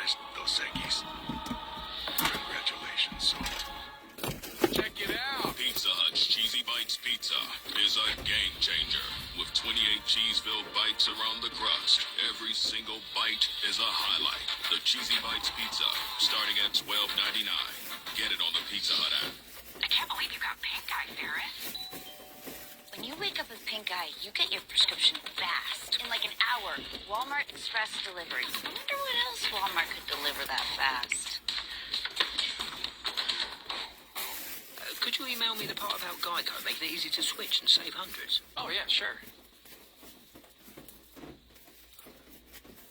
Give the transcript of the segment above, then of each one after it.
first, Dos Equis. Congratulations, Salt. Check it out. Pizza Hut's Cheesy Bites Pizza is a game changer. With 28 cheese-filled bites around the crust, every single bite is a highlight. The Cheesy Bites Pizza, starting at $12.99. Get it on the Pizza Hut app. I can't believe you got pink eye, Ferris. When you wake up with pink eye, you get your prescription fast. In like an hour. Walmart Express Delivery. I wonder what else Walmart could deliver that fast. Could you email me the part about Geico, making it easy to switch and save hundreds? Oh, yeah, sure.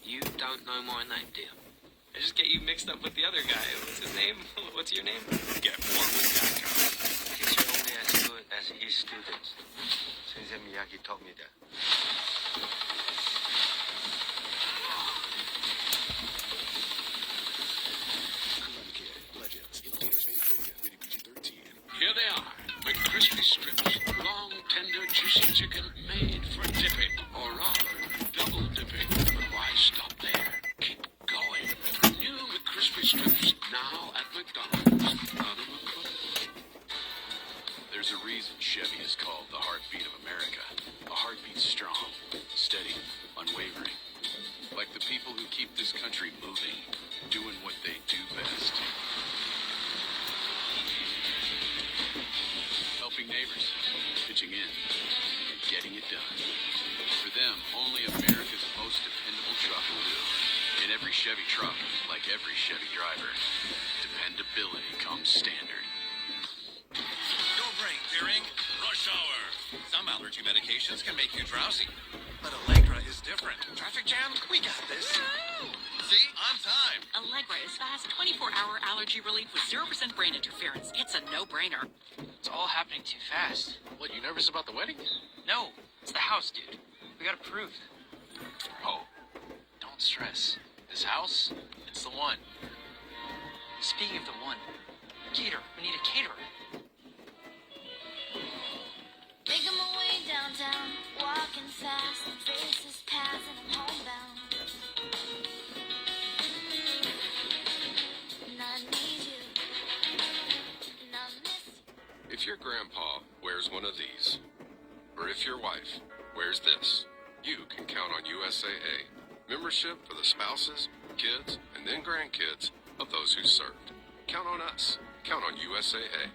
You don't know my name, dear. I just get you mixed up with the other guy. What's his name? What's your name? Get more with Geico. Teacher only as good as his students. Sensei Miyagi taught me that. Here they are, McCrispy strips, long, tender, juicy chicken made for dipping, or rather, double dipping. But why stop there? Keep going. New McCrispy strips, now at McDonald's. There's a reason Chevy is called the heartbeat of America. A heartbeat strong, steady, unwavering. Like the people who keep this country moving, doing what they do best. Helping neighbors, pitching in, and getting it done. For them, only America's most dependable truck will do. In every Chevy truck, like every Chevy driver, dependability comes standard. Your brain clearing, rush hour. Some allergy medications can make you drowsy, but Allegra is different. Traffic jam? We got this. See, on time. Allegra is fast 24-hour allergy relief with 0% brain interference. It's a no-brainer. It's all happening too fast. What, you nervous about the wedding? No, it's the house, dude. We gotta prove. Oh, don't stress. This house, it's the one. Speaking of the one, caterer. We need a caterer. Making my way downtown, walking fast, faces pass and I'm homebound. And I need you, and I miss you. If your grandpa wears one of these, or if your wife wears this, you can count on USAA. Membership for the spouses, kids, and then grandkids of those who served. Count on us. Count on USAA.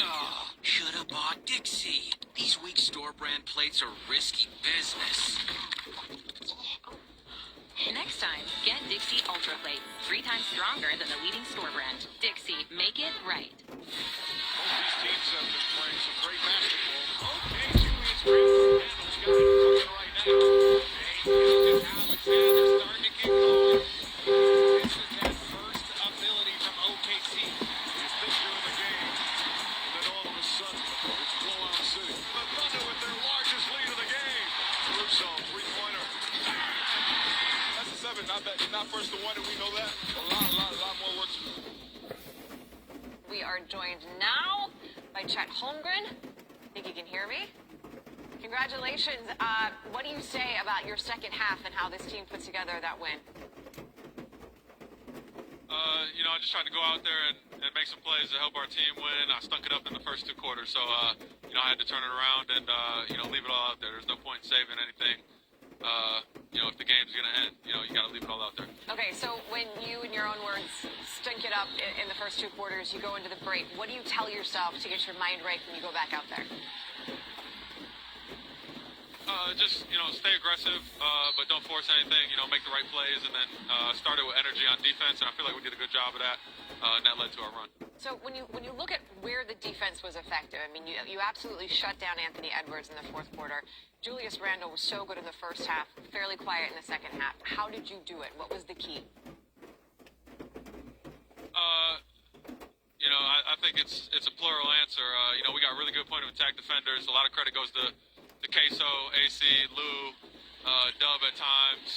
Oh, should have bought Dixie. These weak store brand plates are risky business. Next time, get Dixie Ultra Plate. 3 times stronger than the leading store brand. Dixie, make it right. Both these teams have been playing some great basketball. Okay, Julius Randle's got it cooking right now. Hey, Alexander starting to get going. This is that first ability from OKC. His picture in the game. And then all of a sudden, it's blowout city. The Thunder with their largest lead of the game. Russo, three-pointer. That's a 7. Not first to one, and we know that. A lot more work to do. We are joined now by Chet Holmgren. Think you can hear me? Congratulations. What do you say about your second half and how this team puts together that win? I just tried to go out there and make some plays to help our team win. I stunk it up in the first 2 quarters, so, I had to turn it around and, leave it all out there. There's no point in saving anything. If the game's going to end, you got to leave it all out there. Okay, so when you, in your own words, stink it up in the first 2 quarters, you go into the break. What do you tell yourself to get your mind right when you go back out there? Stay aggressive, but don't force anything. Make the right plays, and then started with energy on defense, and I feel like we did a good job of that, and that led to our run. So when you look at where the defense was effective, I mean, you absolutely shut down Anthony Edwards in the 4th quarter. Julius Randle was so good in the first half, fairly quiet in the second half. How did you do it? What was the key? I think it's a plural answer. We got really good point of attack defenders. A lot of credit goes to Queso, AC, Lou, Dub at times.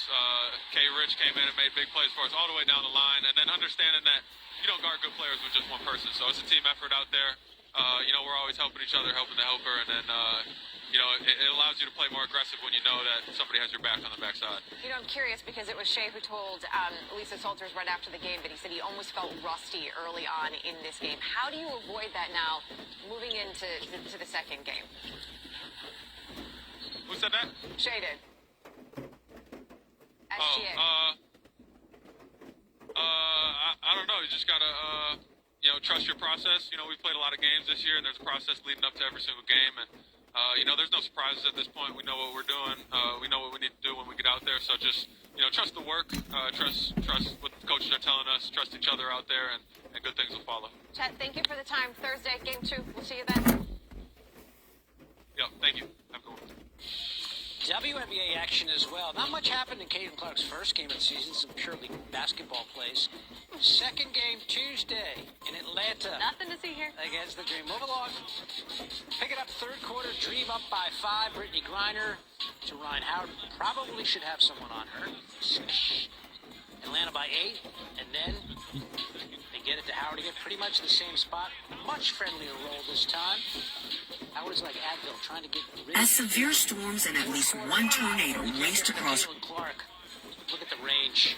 K. Rich came in and made big plays for us all the way down the line. And then understanding that you don't guard good players with just one person. So it's a team effort out there. We're always helping each other, helping the helper. And then, it allows you to play more aggressive when you know that somebody has your back on the backside. I'm curious because it was Shea who told Lisa Salters right after the game that he said he almost felt rusty early on in this game. How do you avoid that now moving into the second game? Who said that? Shea did. SGA. I don't know. You just gotta, trust your process. We've played a lot of games this year, and there's a process leading up to every single game, and there's no surprises at this point. We know what we're doing. We know what we need to do when we get out there. So just, trust the work, trust what the coaches are telling us, trust each other out there, and good things will follow. Chet, thank you for the time. Thursday, game 2. We'll see you then. Yep, thank you. Have a good one. WNBA action as well. Not much happened in Caitlin Clark's first game of the season, some purely basketball plays. Second game Tuesday in Atlanta. Nothing to see here. Against the Dream. Move along. Pick it up third quarter. Dream up by 5. Brittany Griner to Ryan Howard. Probably should have someone on her. Atlanta by 8. And then they get it to Howard again. Pretty much the same spot. Much friendlier roll this time. Howard is like Advil trying to get rid of... As severe storms and at least one tornado raced across... Clark. Look at the range.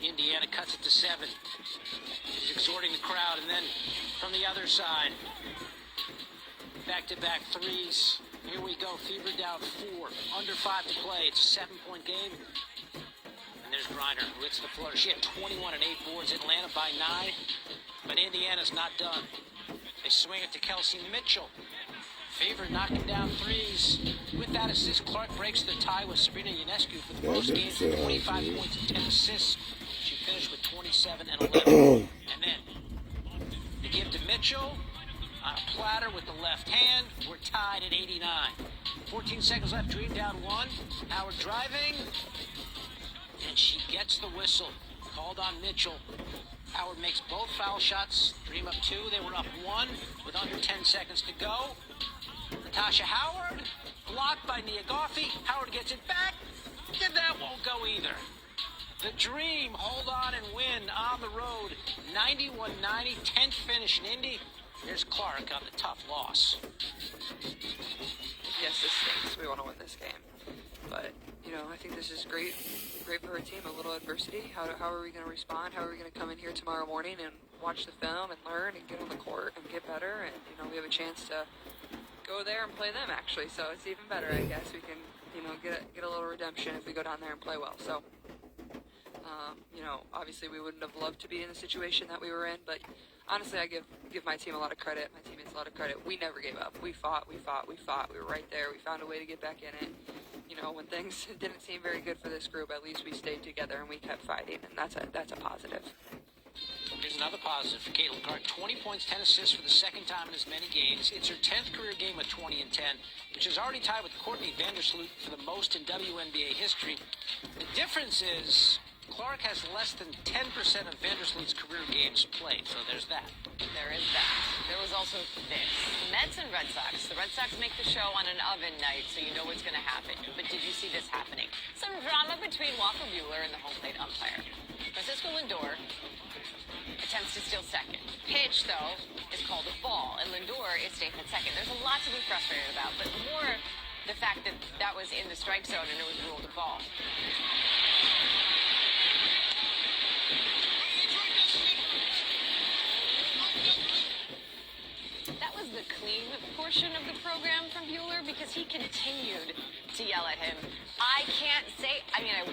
Indiana cuts it to 7. He's exhorting the crowd, and then from the other side, back-to-back threes. Here we go. Fever down 4. Under 5 to play. It's a 7-point game. And there's Griner, who hits the floor. She had 21 and 8 boards. Atlanta by 9. But Indiana's not done. They swing it to Kelsey Mitchell. Fever knocking down threes. With that assist, Clark breaks the tie with Sabrina Ionescu for the most games with 25 points and 10 assists. She finished with 27 and 11. And then they give to Mitchell on a platter with the left hand. We're tied at 89. 14 seconds left. Dream down 1. Howard driving. And she gets the whistle. Called on Mitchell. Howard makes both foul shots. Dream up 2. They were up 1 with under 10 seconds to go. Natasha Howard, blocked by Nia Goffey. Howard gets it back, and that won't go either. The Dream hold on and win on the road. 91-90, 10th finish in Indy. Here's Clark on the tough loss. Yes, this stinks. We want to win this game. But, I think this is great for our team. A little adversity. How are we going to respond? How are we going to come in here tomorrow morning and watch the film and learn and get on the court and get better? And, we have a chance to go there and play them, actually. So it's even better, I guess. We can, get a little redemption if we go down there and play well. So, obviously we wouldn't have loved to be in the situation that we were in, but honestly, I give my team a lot of credit. My teammates a lot of credit. We never gave up. We fought. We were right there. We found a way to get back in it. When things didn't seem very good for this group, at least we stayed together and we kept fighting, and that's a positive. Here's another positive for Caitlin Clark. 20 points, 10 assists for the second time in as many games. It's her 10th career game with 20 and 10, which is already tied with Courtney Vandersloot for the most in WNBA history. The difference is Clark has less than 10% of Vandersloot's career games played, so there's that. There is that. There was also this. Mets and Red Sox. The Red Sox make the show on an oven night, so you know what's going to happen. But did you see this happening? Some drama between Walker Buehler and the home plate umpire. Francisco Lindor attempts to steal second. Pitch, though, is called a ball, and Lindor is safe at second. There's a lot to be frustrated about, but more the fact that that was in the strike zone and it was ruled a ball. That was the clean portion of the program from Buehler because he continued to yell at him. I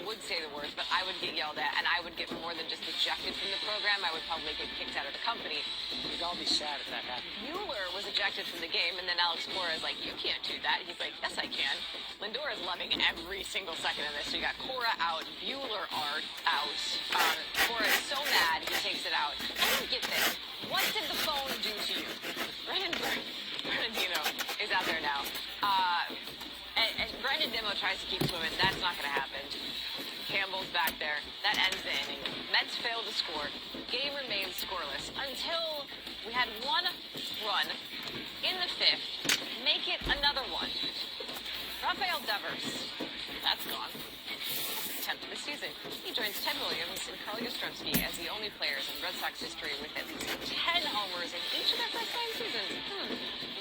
would say the words, but I would get yelled at, and I would get more than just ejected from the program. I would probably get kicked out of the company. We'd all be sad if that happened. Buehler was ejected from the game, and then Alex Cora is like, you can't do that. He's like, yes, I can. Lindor is loving every single second of this. So you got Cora out, Buehler out. Cora is so mad, he takes it out. I don't get this. What did the phone do to you? Bernardino is out there now. And Brandon Nimmo tries to keep swimming. That's not going to happen. Campbell's back there. That ends the inning. Mets fail to score. Game remains scoreless until we had one run in the 5th. Make it another one. Rafael Devers. That's gone. attempt this season. He joins Ted Williams and Carl Yastrzemski as the only players in Red Sox history with at least 10 homers in each of their first 9 seasons.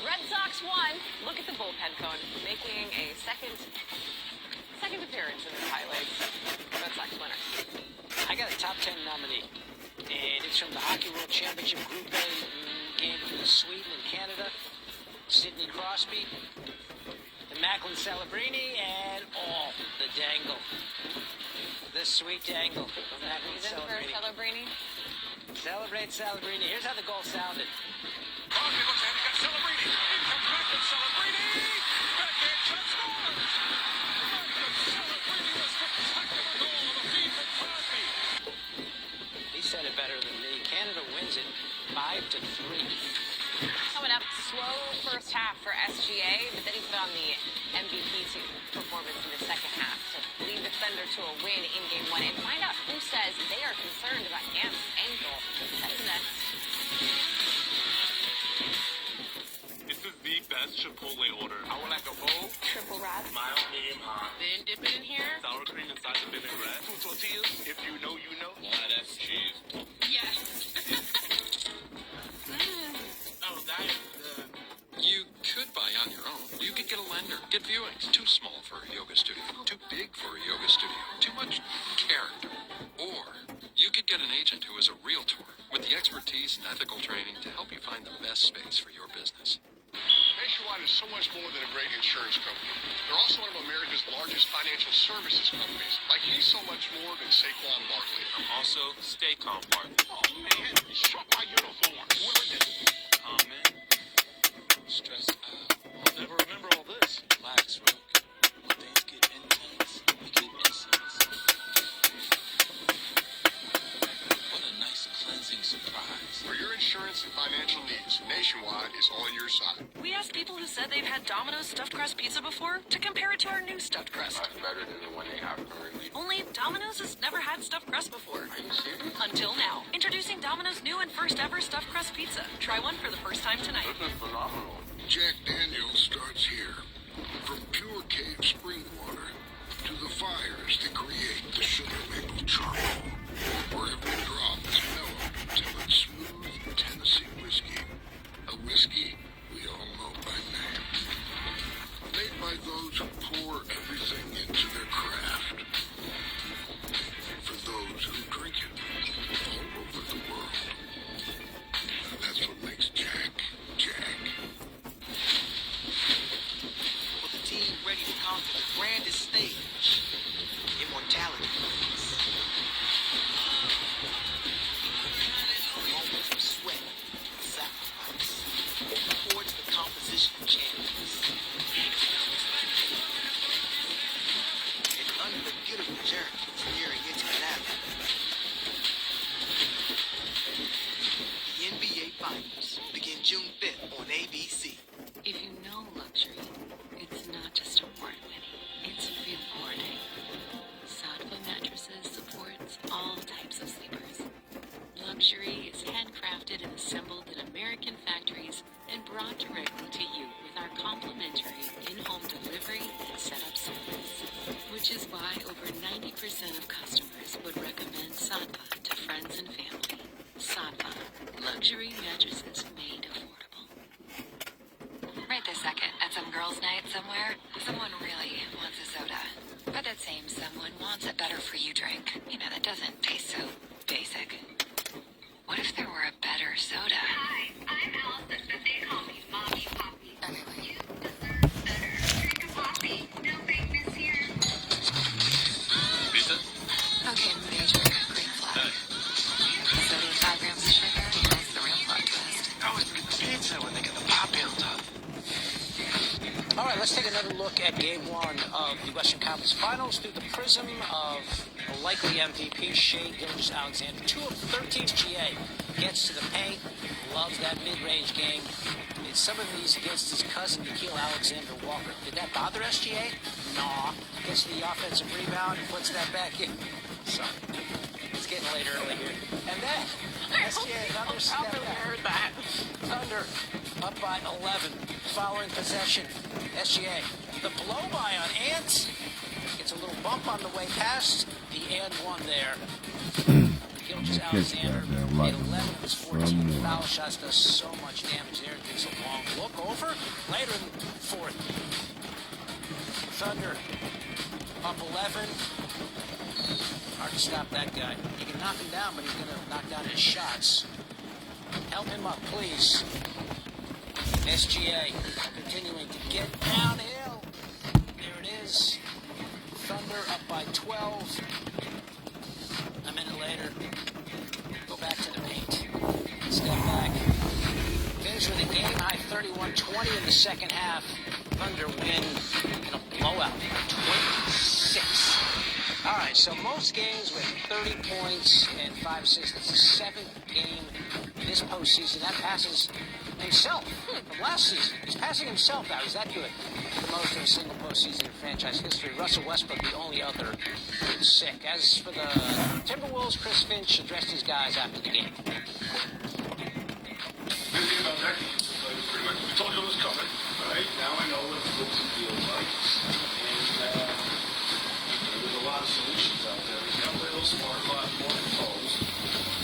Red Sox won. Look at the bullpen cone, making a second appearance in the highlights. Red Sox winner. I got a top 10 nominee, and it's from the Hockey World Championship Group A game between Sweden and Canada. Sidney Crosby, the Macklin Celebrini, and the dangle. The sweet dangle of Macklin Reason for Celebrini. Celebrini? Celebrini. Here's how the goal sounded. Crosby looks ahead, he's got Celebrini. In comes Macklin Celebrini. Backhand shot scores. Macklin Celebrini, a spectacular goal on the feed from Crosby. He said it better than me. Canada wins it 5-3. Coming up, slow first half for SGA, but then he put on the MVP performance in the second half to lead the Thunder to a win in Game 1 and find out who says they are concerned about Ant's ankle. That is next. This is the best Chipotle order. I would like a bowl. Triple wrap. Mild, medium, hot. Then dip it in here. Sour cream inside the vinaigrette. 2 tortillas. If you know, you know. Lettuce, cheese. Yes. Oh, that is good. You could buy on your own. You could get a lender, get viewings. Too small for a yoga studio. Too big for a yoga studio. Too much character. Or you could get an agent who is a realtor with the expertise and ethical training to help you find the best space for your business. Nationwide is so much more than a great insurance company. They're also one of America's largest financial services companies. Like he's so much more than Saquon Barkley. I'm also Stay Calm Park. Oh man, show my uniform. Where is it? Calm man. Stressed out. I'll never remember all this. Relax, Rook. When things get intense, we get insights. What a nice cleansing surprise. For your insurance and financial needs, Nationwide is on your side. We asked people who said they've had Domino's stuffed crust pizza before to compare it to our new stuffed crust. That's better than the one they have currently. Only Domino's has never had stuffed crust before. Are you serious? Until now. Introducing Domino's new and first ever stuffed crust pizza. Try one for the first time tonight. This is phenomenal. Jack Daniels starts here. From pure cave spring water to the fires that create the sugar maple charcoal. Where every drop is mellowed till it's smooth Tennessee whiskey. A whiskey we all know by name. Made by those who pour everything into their craft. For those who drink it all over the world. And that's what makes Jack, Jack. For the team ready to conquer the grandest stage, immortality. Moments of sweat, sacrifice, towards the composition of champions. An unforgettable journey is nearing its finale. The NBA Finals begin June 5th on ABC. If you know luxury, it's not just award-winning, it's rewarding. Sadva Mattresses supports all types of sleepers. Luxury is handcrafted and assembled in American factories and brought directly to you with our complimentary in-home delivery and setup service. Which is why over 90% of customers would recommend Sadva to friends and family. Sadva, luxury mattresses made affordable. Right this second, at some girls' night somewhere, someone really wants a soda. But that same someone wants a better for you drink. You know, that doesn't taste so basic. What if there were a better soda? Hi, I'm Allison, but they call me Mommy Poppy. Anyway. You deserve better. Drink a Poppy. No fakeness here. Pizza? Okay, major green flag. Soda with 5 grams of sugar. That's the real plot twist. I always get the pizza when they get the Poppy on top. All right, let's take another look at Game 1 of the Western Conference Finals through the prism of a likely MVP, Shea Gilgeous-Alexander. 2 of 13 GA. Gets to the paint, loves that mid-range game. Did some of these against his cousin, Nickeil Alexander-Walker. Did that bother SGA? Nah. Gets to the offensive rebound and puts that back in. Sorry. It's getting late early here. And then, SGA, another step back. Thunder up by 11 following possession. SGA, the blow-by on Ants. Gets a little bump on the way past the and one there. Gilgis Alexander made 11 of his 14 foul shots. Does so much damage there. Gets a long look over. Later in the fourth. Thunder up 11. Hard to stop that guy. You can knock him down, but he's going to knock down his shots. Help him up, please. SGA continuing to get downhill. There it is. Thunder up by 12. A minute later, go back to the paint. Step back. Finish with a game-high 31-20 in the second half. Thunder win in a blowout by 26. All right, so most games with 30 points and 5 assists. It's the seventh game this postseason. That passes himself from last season. He's passing himself now. He's that good. The most in a single postseason in franchise history. Russell Westbrook, the only other. Sick. As for the Timberwolves, Chris Finch addressed his guys after the game. We told you it was coming, right? Now I know what it looks and feels like. And there's a lot of solutions out there. We got to play a little smart, a lot more composed.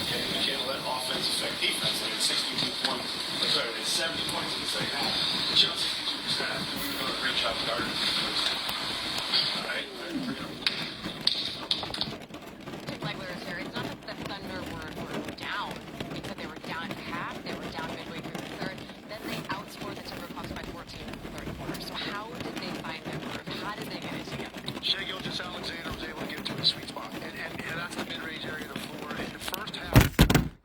Okay, we can't let offense affect defense. They had 62 points. Sorry, they had 70 points in the second half. Just 62%. And we were going to reach out the guard in the first half. All right? Like we were here, it's not that the Thunder were down. It's that they were down at half. They were down midway through the third. Then they outscored the Timberwolves by 14 in the third quarter. So how did they find their groove? How did they get it together? Shai Gilgeous-Alexander was able to get to his sweet spot, and that's the mid-range area of the floor. In the first half,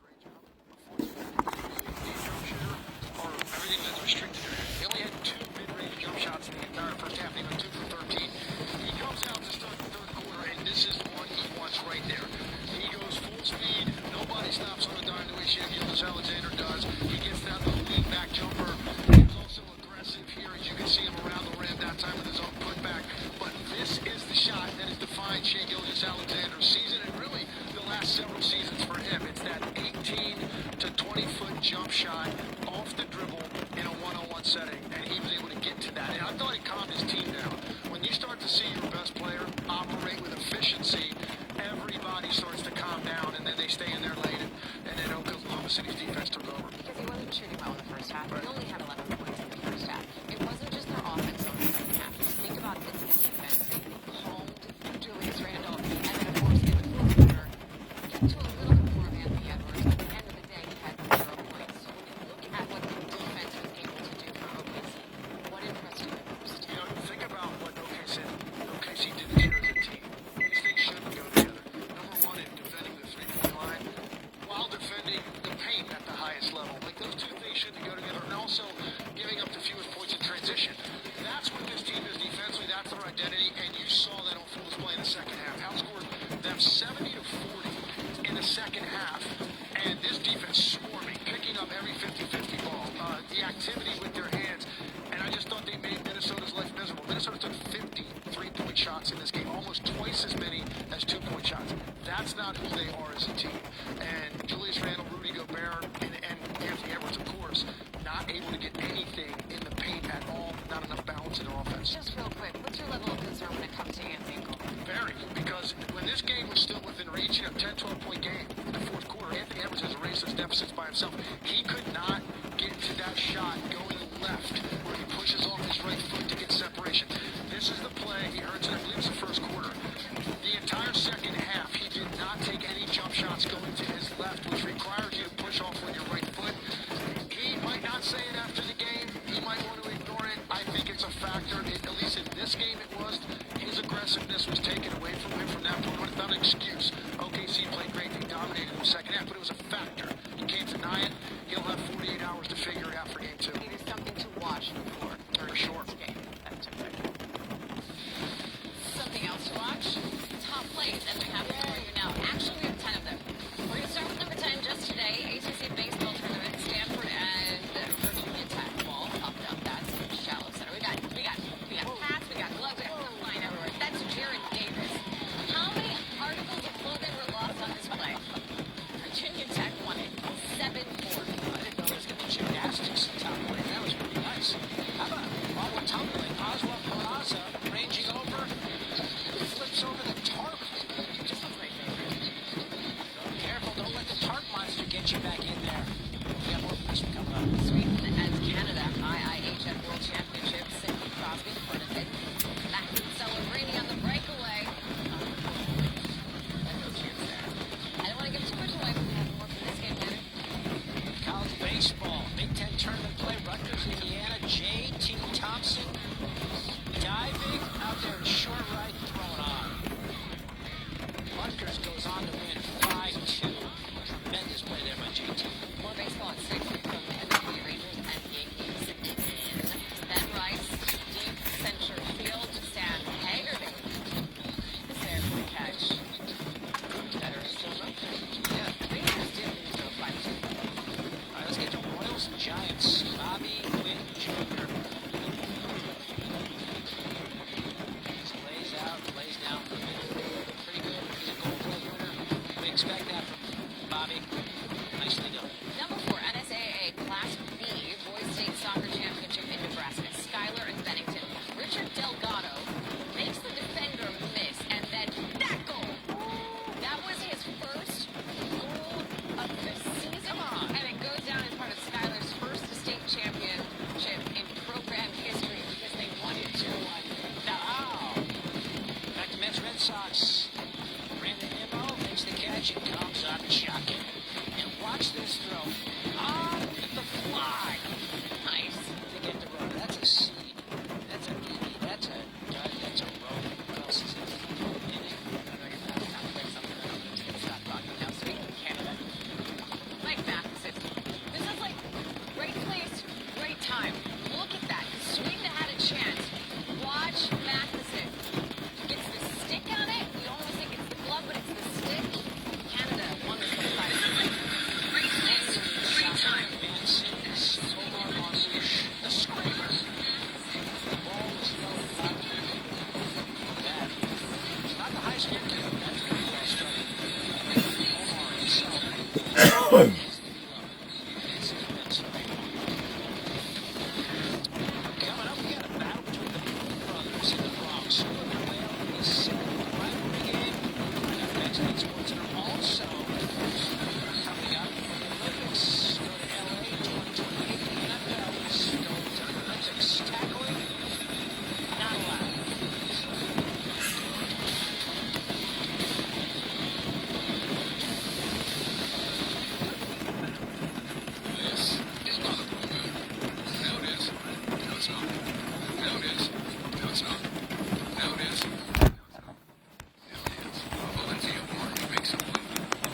great job. Or everything that's restricted there. He only had 2 mid-range jump shots in the entire first half. He went 2 for 13. He comes out to start the third quarter, and this is the one he wants right there. He goes full speed. Nobody stops on a dime the way Shai Gilgeous-Alexander does. He gets that little lean back jumper. He's also aggressive here, as you can see him around the rim that time with his own putback. But this is the shot that has defined Shai Gilgeous-Alexander's season, and really the last several seasons for him. It's that 18 to 20-foot jump shot off the dribble in a one-on-one setting, and he was able to get to that. And I thought he calmed his team down. When you start to see your best player operate with efficiency, everybody starts to calm down, and then they stay in their lane, and then Oklahoma City's defense took over. Because he wasn't shooting well in the first half. He only had 11 points in the first half. It wasn't just their offense in the second half. Think about the defense. They calmed Julius Randle, and then of course in the fourth quarter, get to a little bit more of Anthony Edwards. At the end of the day, he had 0 points. So when you look at what the defense was able to do for OKC, what impressed you most? You know, think about what OKC did this year as a team. These things shouldn't go together. Number one, in defending the three-point line, while defending the paint at the highest level. Like, those two things shouldn't go together. And also giving up the fewest points in transition. That's what this team is defensively. That's their identity. And you saw that on full display in the second half. Outscored them 70 to 40 in the second half. And this defense swarming, picking up every 50-50 ball. The activity with their hands. And I just thought they made Minnesota's life miserable. Minnesota took 50 three-point shots in this game, almost twice as many as 2-point shots. That's not who they are as a team. And Julius Randle, Rudy Gobert, and Anthony Edwards, of course, not able to get anything in the paint at all. Not enough balance in their offense. Just real quick, what's your level of concern when it comes to Anthony Gobert? Very, because when this game was still within reach, 10, 12-point game in the fourth quarter, Anthony Edwards has erased those deficits by himself. He could not get to that shot going left, where he pushes off his right foot to get separation. This is the play. He earns it, I believe it's the first quarter. The entire second half, he did not take any jump shots going to his left, which requires you to push off with your right foot. He might not say it after the game. He might want to ignore it. I think it's a factor. At least in this game it was. His aggressiveness was taken away from him from that point on. It's not an excuse. OKC played great. They dominated in the second half, but it was a factor. You can't deny it. He'll have 48 hours to figure it out for game 2. It is something to watch for sure. Game. That's terrific. Something else to watch? Top plays, and we have it for you now. get you back in there. We got more from this one coming up. Sweden and Canada IIHF World Championships. Sidney Crosby in front of it. Matthew Celebrini on the breakaway. No chance there. I don't want to give too much away. We have more from this game later. College baseball, Big Ten tournament play, Rutgers, Indiana, J.T. Thompson diving out there at short right, throwing on. Rutgers goes on to win 5-2. Tremendous play there by J.T. More baseball at 6 from the Rangers and Yankees in Ben Rice, deep center field, Stan Haggerty. Is there for the catch. Better still up. Yeah, Rangers did lose those 5-2. All right, let's get to Royals and Giants. Bobby Witt Jr. Lays out, lays down for a minute. Pretty good. He's a Gold Glove winner. We expect that from Bobby. Nicely done. Number 4, NSAA Class B Boys State Soccer Championship in Nebraska. Skyler and Bennington. Richard Delgado makes the defender miss, and then that goal. That was his first goal of the season, and it goes down as part of Skyler's first state championship in program history because they won it 2-1. Now, back to Mets Red Sox. Brandon Nimmo makes the catch and comes up chucking. And watch this throw. On the fly. Nice. To get the run. That's a C. That's a B. That's a dud. That's a row. What else is it? Now Sweden, Canada. Mike Matheson. This is like great place, great time. Look at that. Sweden had a chance. Watch Matheson. Gets the stick on it. We almost think it's the glove, but it's the stick. Canada won this one 5-2. Great place, great time. Man City's Omar Marmouche, the scraper. The ball was thrown out there. That. It's not the high school kid. That's the ball struck. Omar himself. Coming up, we got a battle between the Blue Brothers in the Bronx. Who are the whale in the second rivalry game? Find out next week's Sports Center. Also, coming up, the Olympics go to LA 2028. The NFL is going to the Olympics. Tackling, not allowed. This is not a program. Now it is. No, it's not. Now it is. No, it's not. Now it is. Now it is. Valencia Martin makes a move.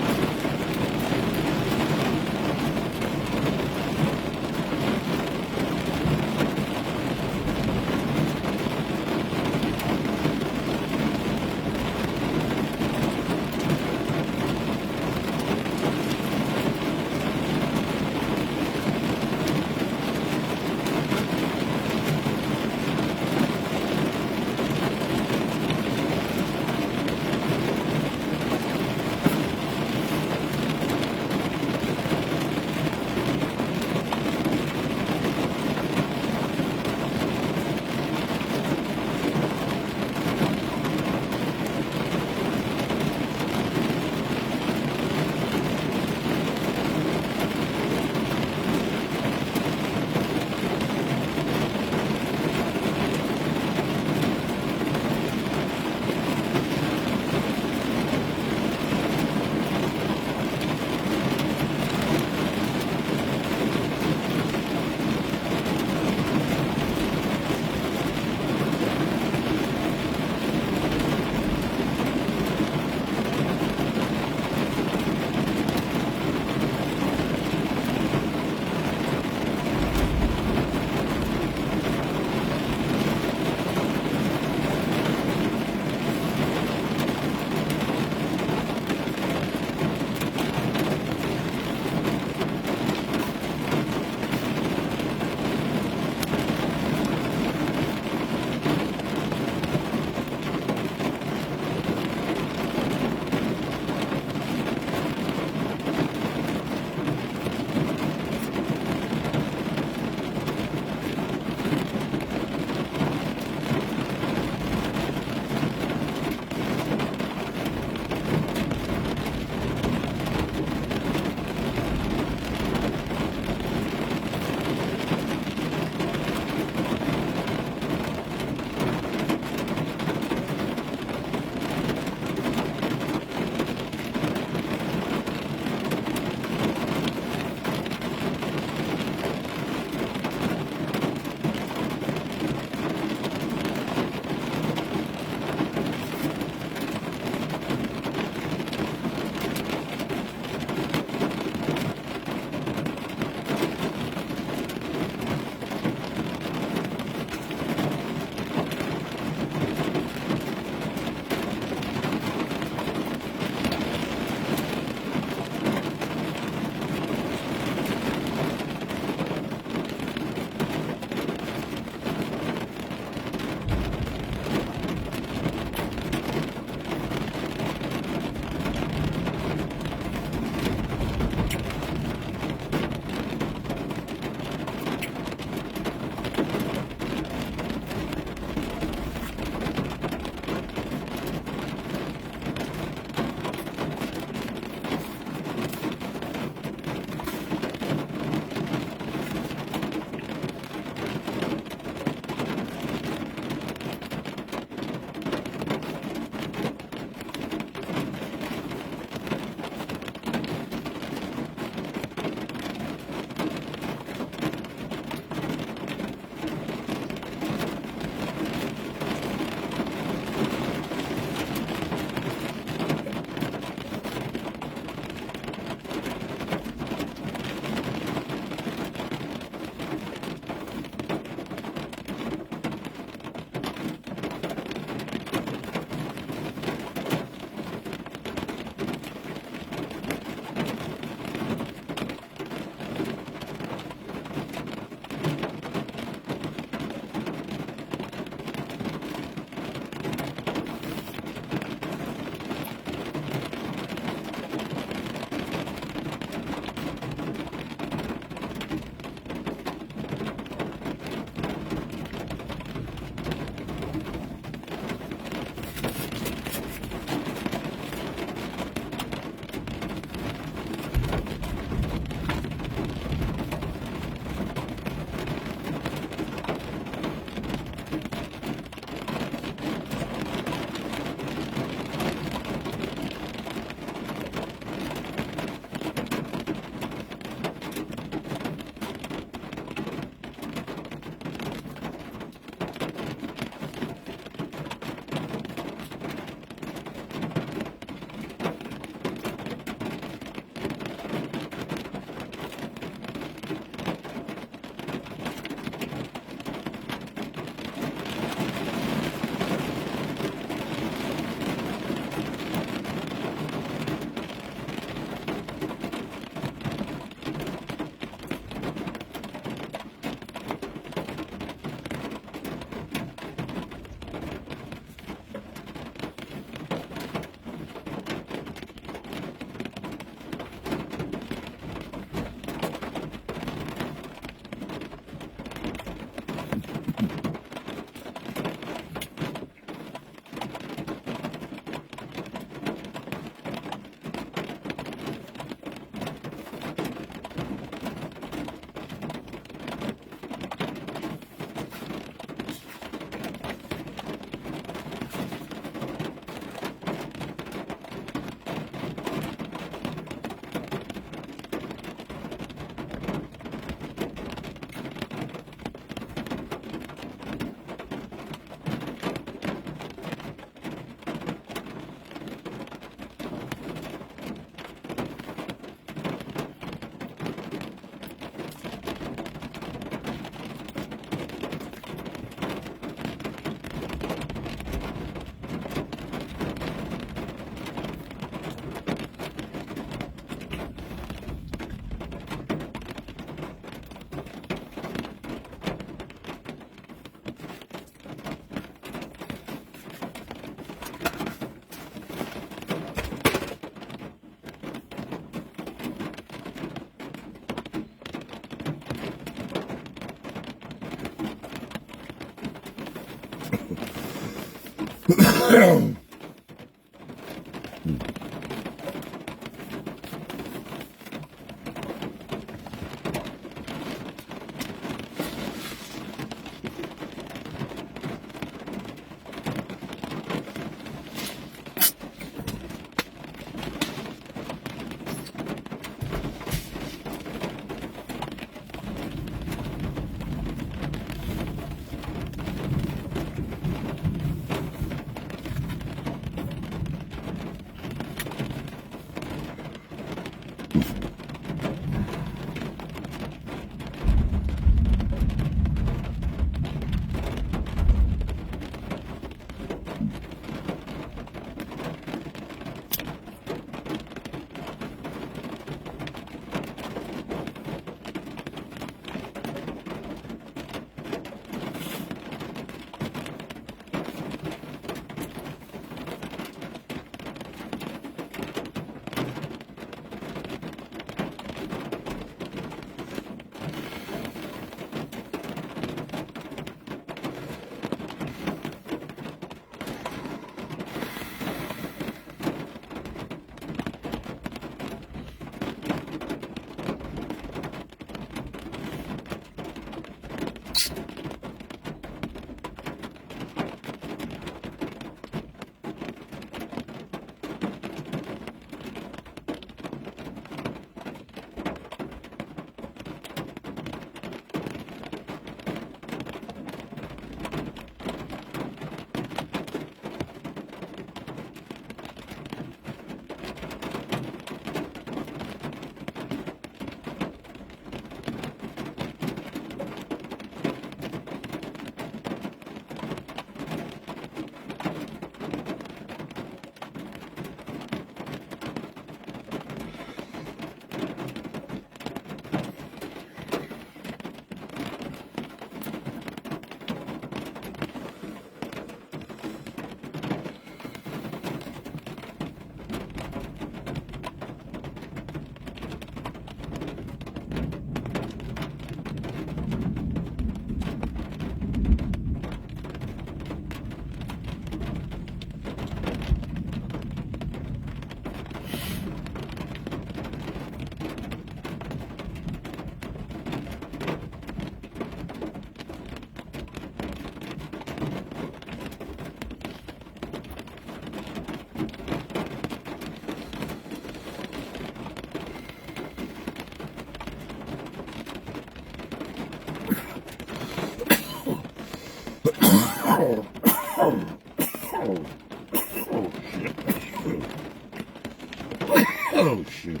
Oh, shoot.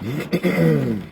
Bye.